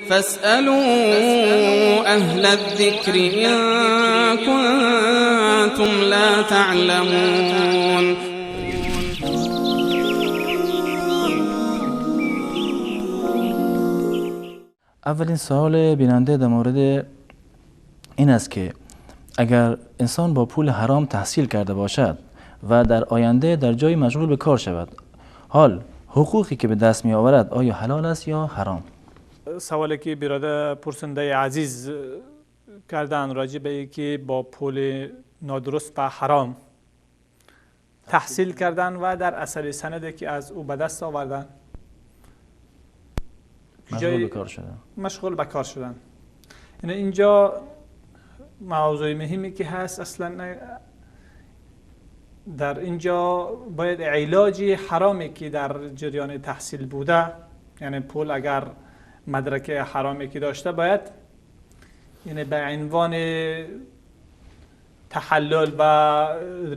فاسألوا أهل الذكر إن كنتم لا تعلمون. اولین سوال بیننده در مورد این است که اگر انسان با پول حرام تحصیل کرده باشد و در آینده در جای مشغول به کار شود، حال حقوقی که به دست می آورد آیا حلال است یا حرام؟ سوالی که برادر پرسنده عزیز کردن راجع به که با پول نادرست و حرام تحصیل کردن و در اثر سندی که از او به دست آوردن مشغول به کار شدن. یعنی اینجا موضوع مهمی که هست، اصلا در اینجا باید علاج حرامی که در جریان تحصیل بوده، یعنی پول اگر مدرک حرامی که داشته، باید یعنی به عنوان تحلل و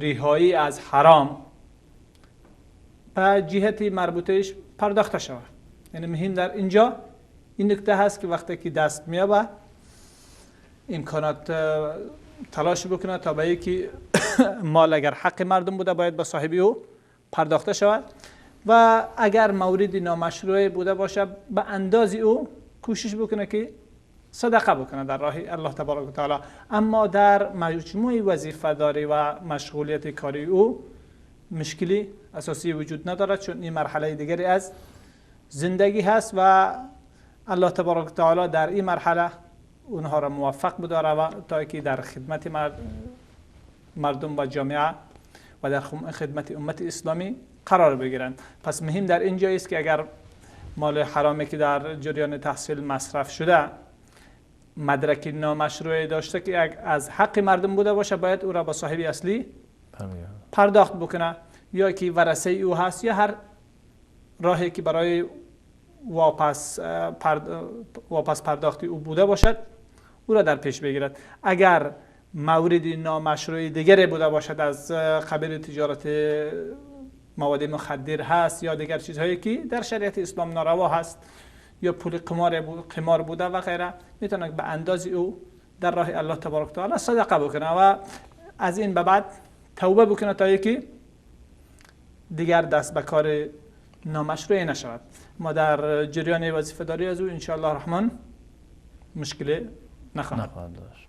رهایی از حرام به جهت مربوطهش پرداخته شود. یعنی مهم در اینجا این نکته هست که وقتی که دست میابه امکانات تلاش بکنه تا به یکی مال اگر حق مردم بوده باید به صاحبی او پرداخته شود و اگر مورد نامشروع بوده باشه به اندازی او کوشش بکنه که صدقه بکنه در راه الله تبارک و تعالی. اما در مجموع وظیفه داری و مشغولیت کاری او مشکلی اساسی وجود ندارد، چون این مرحله دیگری از زندگی هست و الله تبارک و تعالی در این مرحله اونها را موفق بداره و تا که در خدمت مردم و جامعه و در خدمت امت اسلامی قرار بگیرند. پس مهم در اینجا است که اگر مال حرامی که در جریان تحصیل مصرف شده مدرک نامشروع داشته که از حق مردم بوده باشه، باید او را با صاحب اصلی پرداخت بکنه، یا که ورثه او هست یا هر راهی که برای واپس پرداختی او بوده باشد او را در پیش بگیرد. اگر مورد نامشروع دیگری بوده باشد از قبیل تجارت مواد مخدر هست یا دیگر چیزهایی که در شریعت اسلام ناروا هست یا پول قمار بوده و غیره، میتونه به اندازی او در راه الله تبارک و تعالی صدقه بکنه و از این به بعد توبه بکنه تا یکی دیگر دست به کار نامشروع نشود. ما در جریان وظیفه داری از او ان شاء الله الرحمن مشکلی نخواهد داشت.